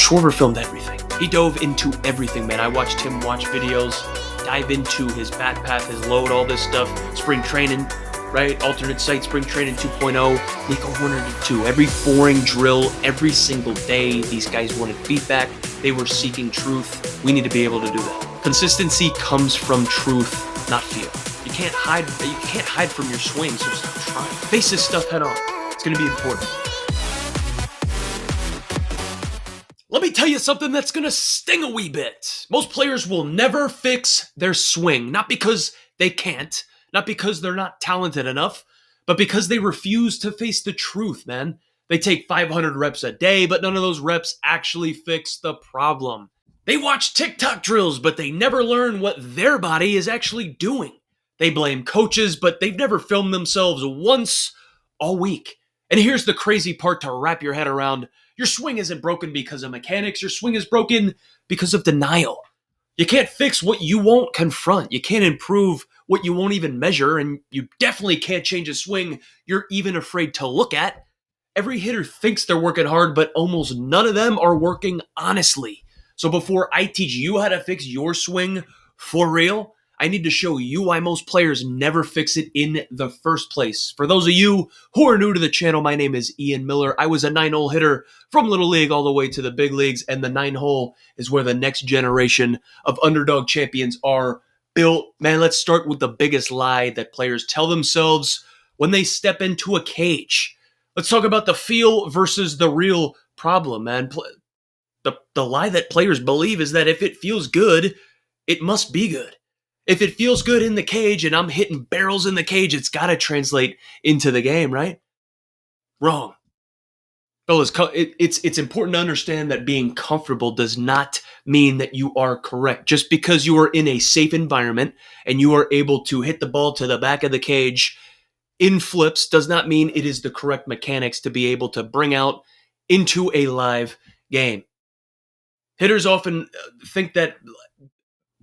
Schwarber filmed everything. He dove into everything, man. I watched him watch videos, dive into his bat path, his load, all this stuff, spring training, right? Alternate site, spring training 2.0, Nico 102. Every boring drill, every single day, these guys wanted feedback. They were seeking truth. We need to be able to do that. Consistency comes from truth, not feel. You can't hide from your swing, so stop trying. Face this stuff head on. It's going to be important. Let me tell you something that's going to sting a wee bit. Most players will never fix their swing, not because they can't, not because they're not talented enough, but because they refuse to face the truth, man. They take 500 reps a day, but none of those reps actually fix the problem. They watch TikTok drills, but they never learn what their body is actually doing. They blame coaches, but they've never filmed themselves once all week. And here's the crazy part to wrap your head around. Your swing isn't broken because of mechanics. Your swing is broken because of denial. You can't fix what you won't confront. You can't improve what you won't even measure, and you definitely can't change a swing you're even afraid to look at. Every hitter thinks they're working hard, but almost none of them are working honestly. So before I teach you how to fix your swing for real, I need to show you why most players never fix it in the first place. For those of you who are new to the channel, my name is Ian Miller. I was a 9-hole hitter from Little League all the way to the big leagues, and the 9-hole is where the next generation of underdog champions are built. Man, let's start with the biggest lie that players tell themselves when they step into a cage. Let's talk about the feel versus the real problem, man. The lie that players believe is that if it feels good, it must be good. If it feels good in the cage and I'm hitting barrels in the cage, it's got to translate into the game, right? Wrong. Fellas, it's important to understand that being comfortable does not mean that you are correct. Just because you are in a safe environment and you are able to hit the ball to the back of the cage in flips does not mean it is the correct mechanics to be able to bring out into a live game. Hitters often think that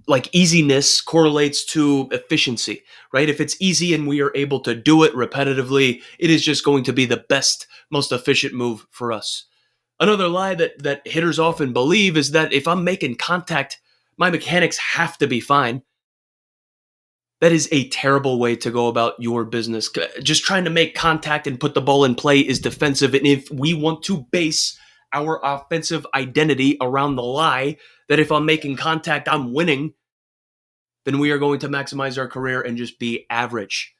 like easiness correlates to efficiency, right? If it's easy and we are able to do it repetitively, it is just going to be the best, most efficient move for us. Another lie that hitters often believe is that if I'm making contact, my mechanics have to be fine. That is a terrible way to go about your business. Just trying to make contact and put the ball in play is defensive. And if we want to base our offensive identity around the lie that if I'm making contact, I'm winning, then we are going to maximize our career and just be average.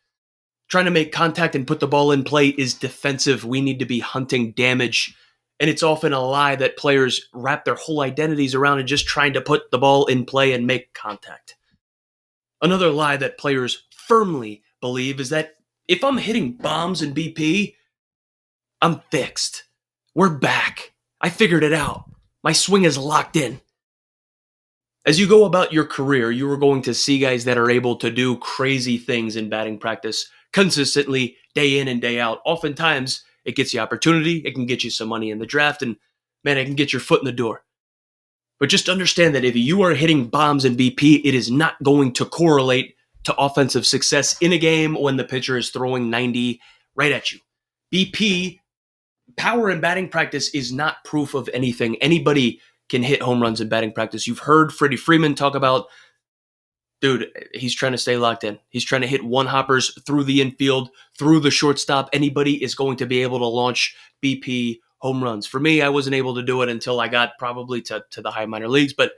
Trying to make contact and put the ball in play is defensive. We need to be hunting damage. And it's often a lie that players wrap their whole identities around and just trying to put the ball in play and make contact. Another lie that players firmly believe is that if I'm hitting bombs in BP, I'm fixed. We're back. I figured it out. My swing is locked in. As you go about your career, you are going to see guys that are able to do crazy things in batting practice consistently, day in and day out. Oftentimes, it gets you opportunity, it can get you some money in the draft, and man, it can get your foot in the door. But just understand that if you are hitting bombs in BP, it is not going to correlate to offensive success in a game when the pitcher is throwing 90 right at you. BP, power in batting practice is not proof of anything. Anybody can hit home runs in batting practice. You've heard Freddie Freeman talk about, dude, he's trying to stay locked in. He's trying to hit one-hoppers through the infield, through the shortstop. Anybody is going to be able to launch BP home runs. For me, I wasn't able to do it until I got probably to the high minor leagues. But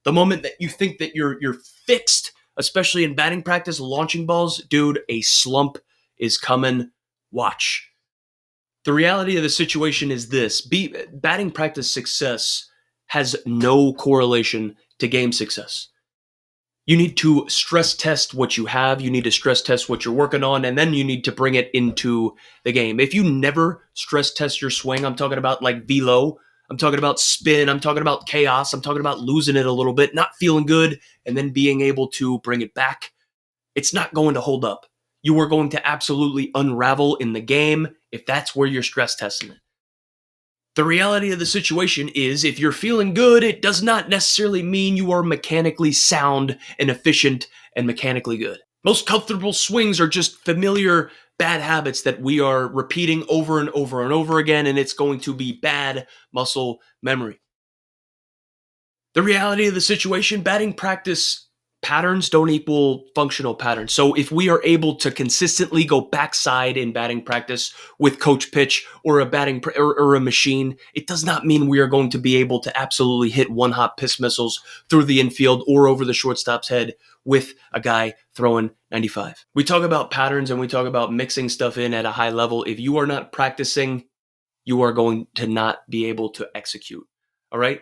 the moment that you think that you're fixed, especially in batting practice, launching balls, dude, a slump is coming. Watch. The reality of the situation is this. Batting practice success has no correlation to game success. You need to stress test what you have. You need to stress test what you're working on, and then you need to bring it into the game. If you never stress test your swing, I'm talking about like velo, I'm talking about spin, I'm talking about chaos, I'm talking about losing it a little bit, not feeling good, and then being able to bring it back, it's not going to hold up. You are going to absolutely unravel in the game if that's where you're stress testing it. The reality of the situation is if you're feeling good, it does not necessarily mean you are mechanically sound and efficient and mechanically good. Most comfortable swings are just familiar bad habits that we are repeating over and over and over again, and it's going to be bad muscle memory. The reality of the situation, batting practice patterns don't equal functional patterns. So if we are able to consistently go backside in batting practice with coach pitch or a or a machine, it does not mean we are going to be able to absolutely hit one hop piss missiles through the infield or over the shortstop's head with a guy throwing 95. We talk about patterns and we talk about mixing stuff in at a high level. If you are not practicing, you are going to not be able to execute. All right?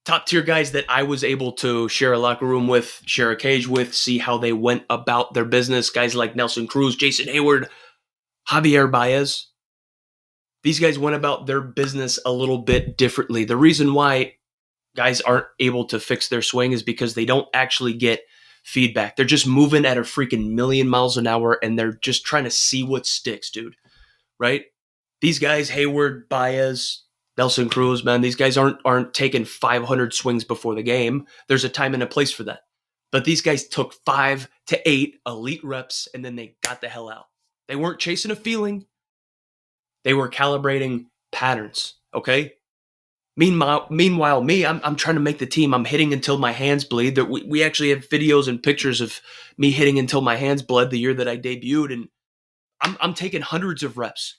Top tier guys that I was able to share a locker room with, share a cage with, see how they went about their business. Guys like Nelson Cruz, Jason Hayward, Javier Baez. These guys went about their business a little bit differently. The reason why guys aren't able to fix their swing is because they don't actually get feedback. They're just moving at a freaking million miles an hour and they're just trying to see what sticks, dude. Right? These guys, Hayward, Baez, Nelson Cruz, man, these guys aren't taking 500 swings before the game. There's a time and a place for that. But these guys took 5 to 8 elite reps and then they got the hell out. They weren't chasing a feeling. They were calibrating patterns, okay? Meanwhile, me, I'm trying to make the team. I'm hitting until my hands bleed. We actually have videos and pictures of me hitting until my hands bled the year that I debuted, and I'm taking hundreds of reps,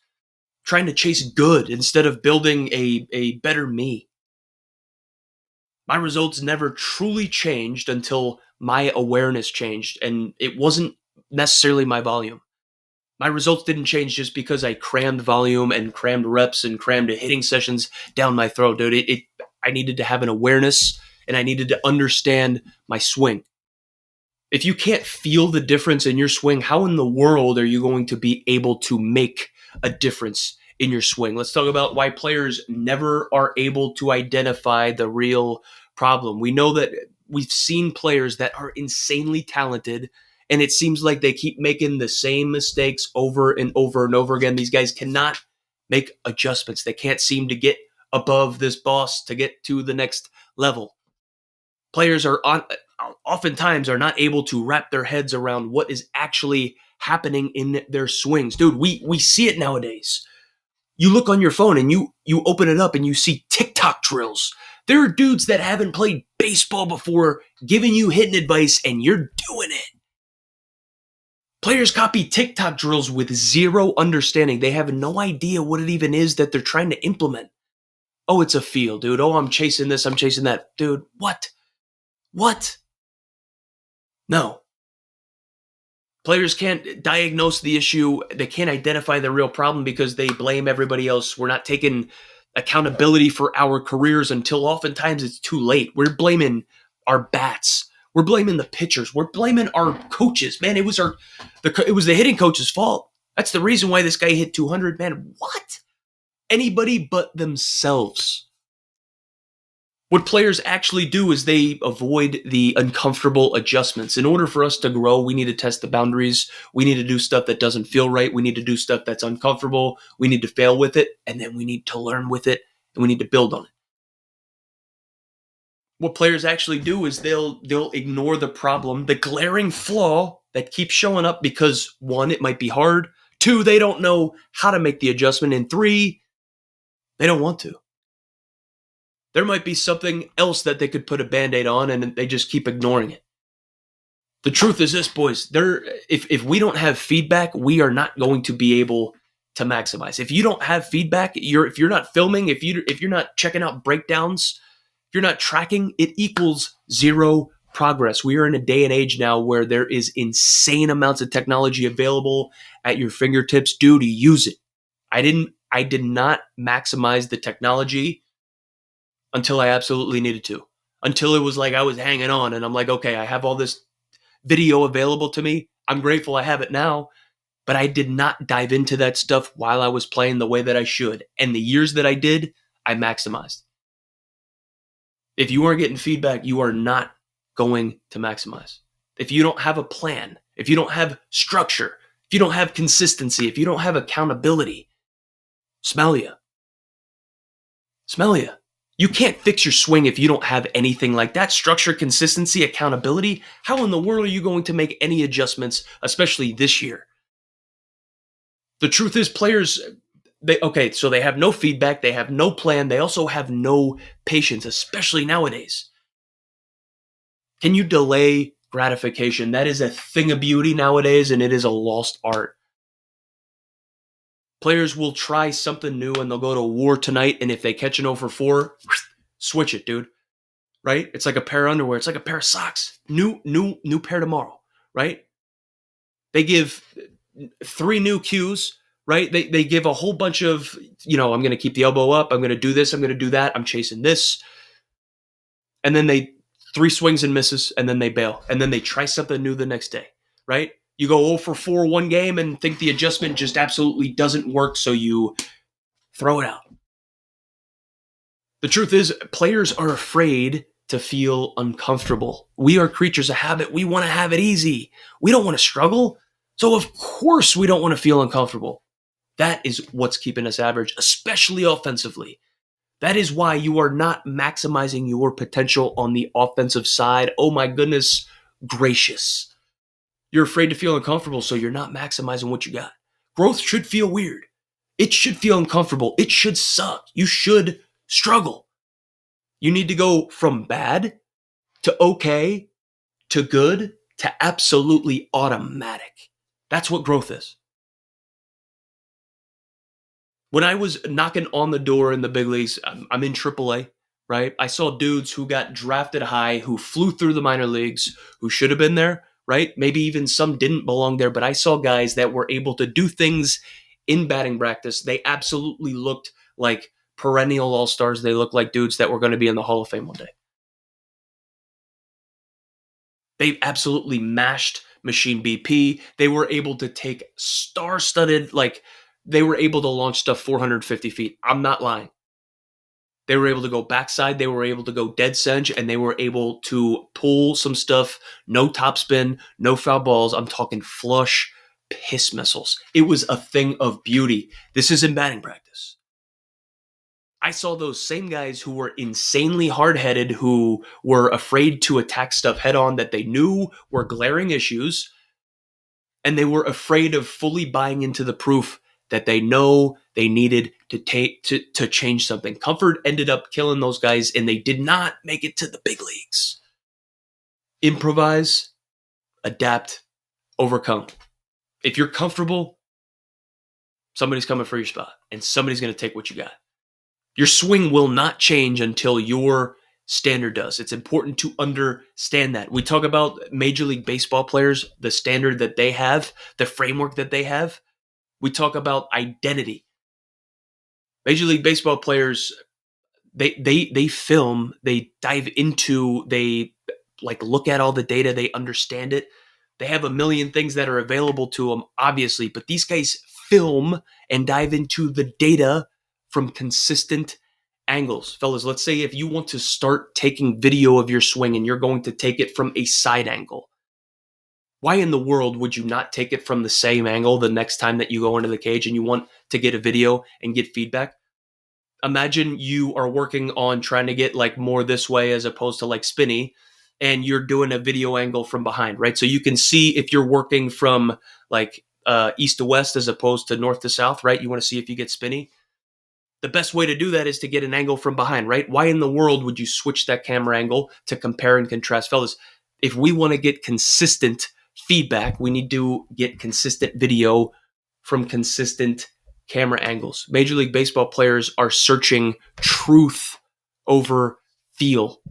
trying to chase good instead of building a better me. My results never truly changed until my awareness changed, and it wasn't necessarily my volume. My results didn't change just because I crammed volume and crammed reps and crammed hitting sessions down my throat, dude. I needed to have an awareness and I needed to understand my swing. If you can't feel the difference in your swing, how in the world are you going to be able to make a difference in your swing? Let's talk about why players never are able to identify the real problem. We know that we've seen players that are insanely talented, and it seems like they keep making the same mistakes over and over and over again. These guys cannot make adjustments. They can't seem to get above this boss to get to the next level. Players oftentimes are not able to wrap their heads around what is actually happening in their swings. Dude, we see it nowadays. You look on your phone and you open it up and you see TikTok drills. There are dudes that haven't played baseball before giving you hitting advice and you're doing it. Players copy TikTok drills with zero understanding. They have no idea what it even is that they're trying to implement. Oh, it's a feel, dude. Oh, I'm chasing this, I'm chasing that. Dude, what? What? No. Players can't diagnose the issue. They can't identify the real problem because they blame everybody else. We're not taking accountability for our careers until oftentimes it's too late. We're blaming our bats. We're blaming the pitchers. We're blaming our coaches. Man, it was the hitting coach's fault. That's the reason why this guy hit 200. Man, what? Anybody but themselves. What players actually do is they avoid the uncomfortable adjustments. In order for us to grow, we need to test the boundaries. We need to do stuff that doesn't feel right. We need to do stuff that's uncomfortable. We need to fail with it, and then we need to learn with it, and we need to build on it. What players actually do is they'll ignore the problem, the glaring flaw that keeps showing up because 1, it might be hard. 2, they don't know how to make the adjustment. And 3, they don't want to. There might be something else that they could put a Band-Aid on and they just keep ignoring it. The truth is this, boys, if we don't have feedback, we are not going to be able to maximize. If you don't have feedback, if you're not filming, if you're not checking out breakdowns, if you're not tracking, it equals zero progress. We are in a day and age now where there is insane amounts of technology available at your fingertips. Dude, use it. I did not maximize the technology until I absolutely needed to. Until it was like I was hanging on and I'm like, okay, I have all this video available to me. I'm grateful I have it now, but I did not dive into that stuff while I was playing the way that I should. And the years that I did, I maximized. If you aren't getting feedback, you are not going to maximize. If you don't have a plan, if you don't have structure, if you don't have consistency, if you don't have accountability, smell ya. Smell ya. You can't fix your swing if you don't have anything like that. Structure, consistency, accountability. How in the world are you going to make any adjustments, especially this year? The truth is, players, So they have no feedback, they have no plan, they also have no patience, especially nowadays. Can you delay gratification? That is a thing of beauty nowadays, and it is a lost art. Players will try something new and they'll go to war tonight, and if they catch an 0 for 4, switch it, dude. Right? It's like a pair of underwear. It's like a pair of socks. New pair tomorrow. Right? They give 3 new cues. Right? They give a whole bunch of, I'm going to keep the elbow up. I'm going to do this. I'm going to do that. I'm chasing this. And then they 3 swings and misses, and then they bail. And then they try something new the next day. Right? You go 0 for 4 one game and think the adjustment just absolutely doesn't work, so you throw it out. The truth is, players are afraid to feel uncomfortable. We are creatures of habit. We want to have it easy. We don't want to struggle. So, of course, we don't want to feel uncomfortable. That is what's keeping us average, especially offensively. That is why you are not maximizing your potential on the offensive side. Oh my goodness gracious. You're afraid to feel uncomfortable, so you're not maximizing what you got. Growth should feel weird. It should feel uncomfortable. It should suck. You should struggle. You need to go from bad to okay to good to absolutely automatic. That's what growth is. When I was knocking on the door in the big leagues, I'm in AAA, right? I saw dudes who got drafted high, who flew through the minor leagues, who should have been there, right? Maybe even some didn't belong there, but I saw guys that were able to do things in batting practice. They absolutely looked like perennial all-stars. They looked like dudes that were going to be in the Hall of Fame one day. They absolutely mashed Machine BP. They were able to take star-studded, they were able to launch stuff 450 feet. I'm not lying. They were able to go backside. They were able to go dead center, and they were able to pull some stuff. No topspin, no foul balls. I'm talking flush piss missiles. It was a thing of beauty. This is in batting practice. I saw those same guys who were insanely hard-headed, who were afraid to attack stuff head-on that they knew were glaring issues, and they were afraid of fully buying into the proof that they know they needed to change something. Comfort ended up killing those guys, and they did not make it to the big leagues. Improvise, adapt, overcome. If you're comfortable, somebody's coming for your spot, and somebody's going to take what you got. Your swing will not change until your standard does. It's important to understand that. We talk about Major League Baseball players, the standard that they have, the framework that they have. We talk about identity. Major League Baseball players, they film, they dive into, they look at all the data, they understand it. They have a million things that are available to them, obviously, but these guys film and dive into the data from consistent angles. Fellas, let's say if you want to start taking video of your swing and you're going to take it from a side angle, why in the world would you not take it from the same angle the next time that you go into the cage and you want to get a video and get feedback? Imagine you are working on trying to get more this way as opposed to spinny, and you're doing a video angle from behind, right? So you can see if you're working from east to west as opposed to north to south, right? You want to see if you get spinny. The best way to do that is to get an angle from behind, right? Why in the world would you switch that camera angle to compare and contrast? Fellas, if we want to get consistent feedback, we need to get consistent video from consistent camera angles. Major League Baseball players are searching truth over feel.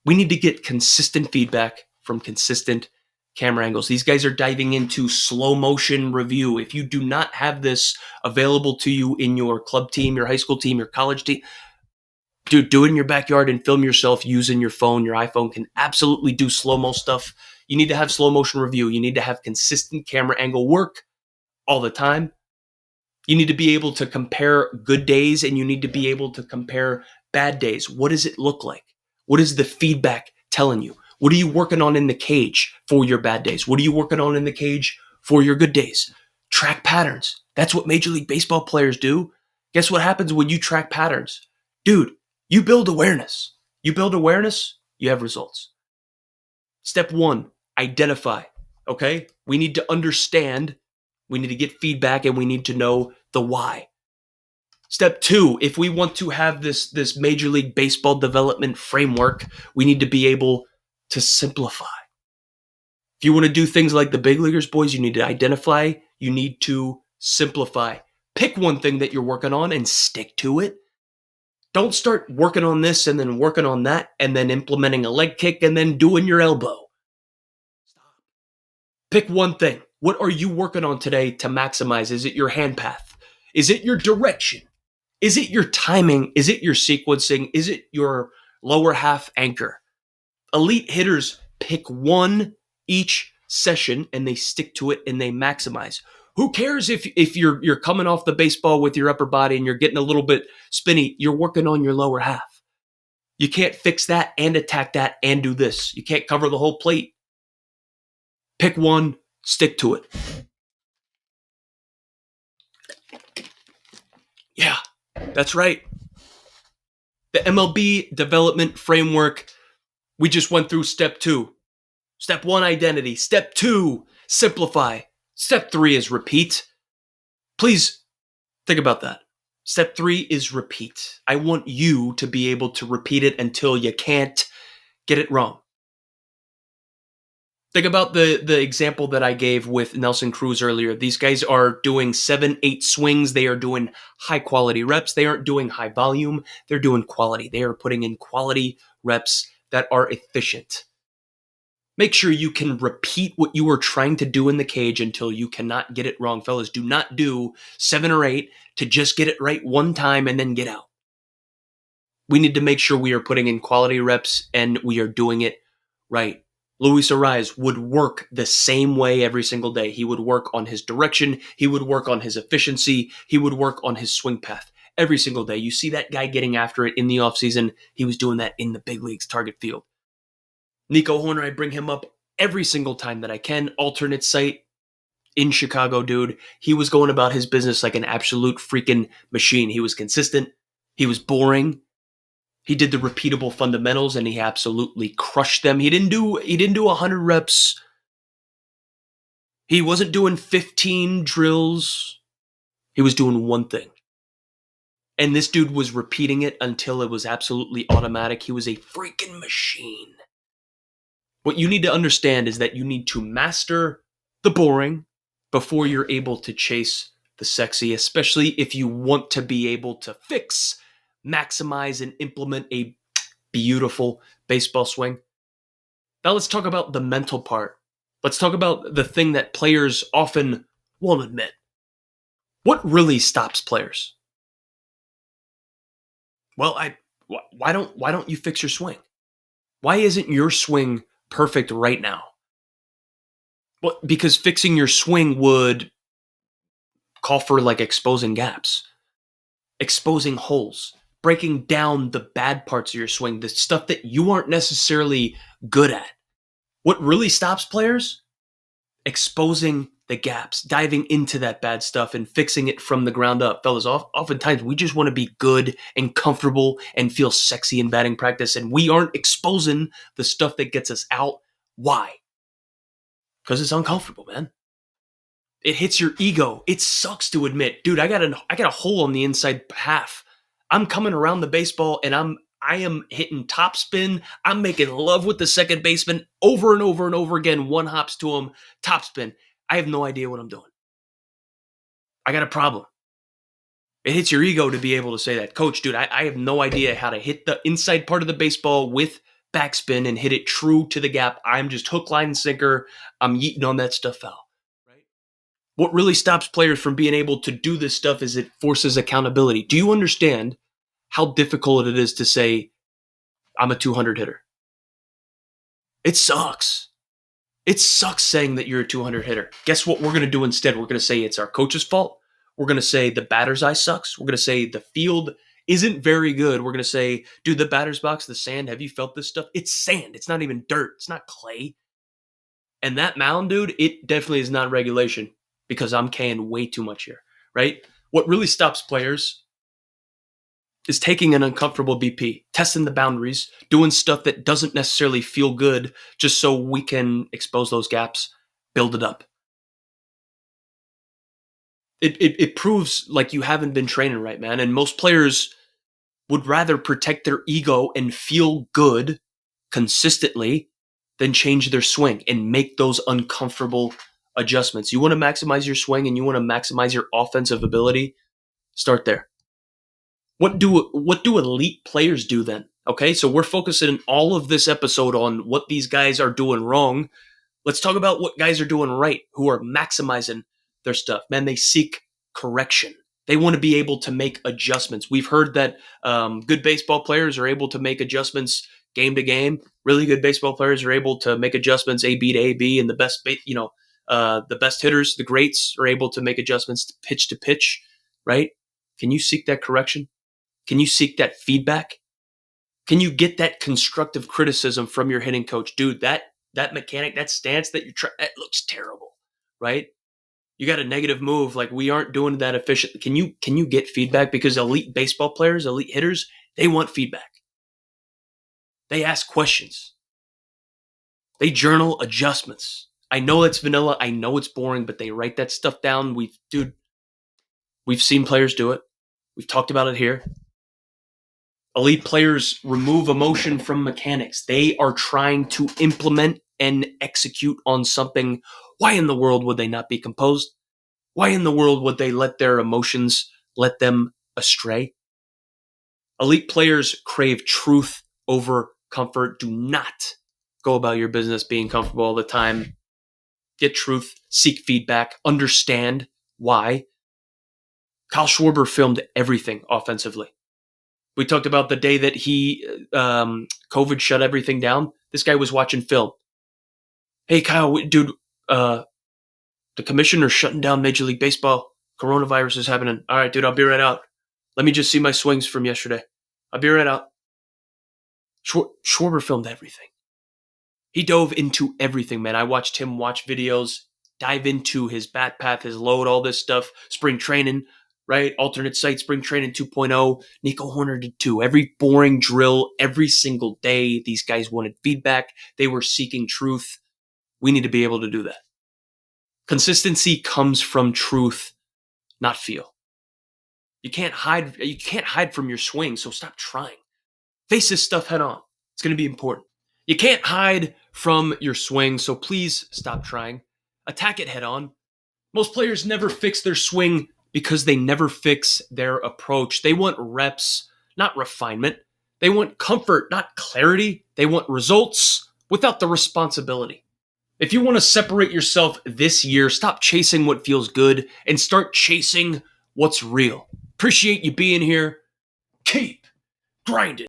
We need to get consistent feedback from consistent camera angles. These guys are diving into slow motion review. If you do not have this available to you in your club team, your high school team, your college team, dude, do it in your backyard and film yourself using your phone. Your iPhone can absolutely do slow-mo stuff. You need to have slow motion review. You need to have consistent camera angle work all the time. You need to be able to compare good days, and you need to be able to compare bad days. What does it look like? What is the feedback telling you? What are you working on in the cage for your bad days? What are you working on in the cage for your good days? Track patterns. That's what Major League Baseball players do. Guess what happens when you track patterns? Dude, you build awareness. You build awareness, you have results. Step 1, identify. Okay? We need to understand, we need to get feedback, and we need to know the why. Step two, if we want to have this Major League Baseball development framework, we need to be able to simplify. If you want to do things like the big leaguers, boys, you need to identify, you need to simplify. Pick one thing that you're working on and stick to it. Don't start working on this and then working on that and then implementing a leg kick and then doing your elbow. Stop. Pick one thing. What are you working on today to maximize? Is it your hand path? Is it your direction? Is it your timing? Is it your sequencing? Is it your lower half anchor? Elite hitters pick one each session and they stick to it and they maximize. Who cares if you're coming off the baseball with your upper body and you're getting a little bit spinny? You're working on your lower half. You can't fix that and attack that and do this. You can't cover the whole plate. Pick one, stick to it. Yeah, that's right. The MLB development framework, we just went through step two. Step one, identity. Step two, simplify. Step three is repeat. Please think about that. Step three is repeat. I want you to be able to repeat it until you can't get it wrong. Think about the example that I gave with Nelson Cruz earlier. These guys are doing 7, 8 swings. They are doing high quality reps. They aren't doing high volume. They're doing quality. They are putting in quality reps that are efficient. Make sure you can repeat what you are trying to do in the cage until you cannot get it wrong. Fellas, do not do 7 or 8 to just get it right one time and then get out. We need to make sure we are putting in quality reps and we are doing it right. Luis Ariz would work the same way every single day. He would work on his direction. He would work on his efficiency. He would work on his swing path every single day. You see that guy getting after it in the offseason. He was doing that in the big leagues, target field. Nico Horner, I bring him up every single time that I can. Alternate site in Chicago, dude. He was going about his business like an absolute freaking machine. He was consistent. He was boring. He did the repeatable fundamentals and he absolutely crushed them. He didn't do 100 reps. He wasn't doing 15 drills. He was doing one thing. And this dude was repeating it until it was absolutely automatic. He was a freaking machine. What you need to understand is that you need to master the boring before you're able to chase the sexy, especially if you want to be able to fix, maximize, and implement a beautiful baseball swing. Now let's talk about the mental part. Let's talk about the thing that players often won't admit. What really stops players? Well, why don't you fix your swing? Why isn't your swing perfect right now? Well, because fixing your swing would call for like exposing gaps, exposing holes, breaking down the bad parts of your swing, the stuff that you aren't necessarily good at. What really stops players? Exposing the gaps, diving into that bad stuff and fixing it from the ground up. Fellas, oftentimes we just want to be good and comfortable and feel sexy in batting practice, and we aren't exposing the stuff that gets us out. Why? Because it's uncomfortable, man. It hits your ego. It sucks to admit, dude, I got a hole on the inside half. I'm coming around the baseball and I am hitting top spin. I'm making love with the second baseman over and over and over again. One hops to him, top spin. I have no idea what I'm doing. I got a problem. It hits your ego to be able to say that. Coach, dude, I have no idea how to hit the inside part of the baseball with backspin and hit it true to the gap. I'm just hook, line, and sinker. I'm yeeting on that stuff out. Right? What really stops players from being able to do this stuff is it forces accountability. Do you understand how difficult it is to say, I'm a 200 hitter? It sucks. It sucks saying that you're a 200 hitter. Guess what we're going to do instead? We're going to say it's our coach's fault. We're going to say the batter's eye sucks. We're going to say the field isn't very good. We're going to say, dude, the batter's box, the sand, have you felt this stuff? It's sand. It's not even dirt. It's not clay. And that mound, dude, it definitely is not regulation because I'm K'ing way too much here, right? What really stops players is taking an uncomfortable BP, testing the boundaries, doing stuff that doesn't necessarily feel good just so we can expose those gaps, build it up. it proves like you haven't been training right, man. And most players would rather protect their ego and feel good consistently than change their swing and make those uncomfortable adjustments. You want to maximize your swing and you want to maximize your offensive ability, start there. What do elite players do then? Okay, so we're focusing all of this episode on what these guys are doing wrong. Let's talk about what guys are doing right, who are maximizing their stuff. Man, they seek correction. They want to be able to make adjustments. We've heard that good baseball players are able to make adjustments game to game. Really good baseball players are able to make adjustments AB to AB, and the best hitters, the greats, are able to make adjustments to pitch. Right? Can you seek that correction? Can you seek that feedback? Can you get that constructive criticism from your hitting coach? Dude, that mechanic, that stance that you're trying, that looks terrible, right? You got a negative move, like we aren't doing that efficiently. Can you get feedback? Because elite baseball players, elite hitters, they want feedback. They ask questions. They journal adjustments. I know it's vanilla. I know it's boring, but they write that stuff down. We've seen players do it. We've talked about it here. Elite players remove emotion from mechanics. They are trying to implement and execute on something. Why in the world would they not be composed? Why in the world would they let their emotions let them astray? Elite players crave truth over comfort. Do not go about your business being comfortable all the time. Get truth, seek feedback, understand why. Kyle Schwarber filmed everything offensively. We talked about the day that COVID shut everything down. This guy was watching film. Hey, Kyle, dude, the commissioner's shutting down Major League Baseball. Coronavirus is happening. All right, dude, I'll be right out. Let me just see my swings from yesterday. I'll be right out. Schwarber filmed everything. He dove into everything, man. I watched him watch videos, dive into his bat path, his load, all this stuff, spring training, right? Alternate site, spring training 2.0. Nico Horner did too. Every boring drill, every single day, these guys wanted feedback. They were seeking truth. We need to be able to do that. Consistency comes from truth, not feel. You can't hide from your swing, so stop trying. Face this stuff head on. It's going to be important. You can't hide from your swing, so please stop trying. Attack it head on. Most players never fix their swing because they never fix their approach. They want reps, not refinement. They want comfort, not clarity. They want results without the responsibility. If you want to separate yourself this year, stop chasing what feels good and start chasing what's real. Appreciate you being here. Keep grinding.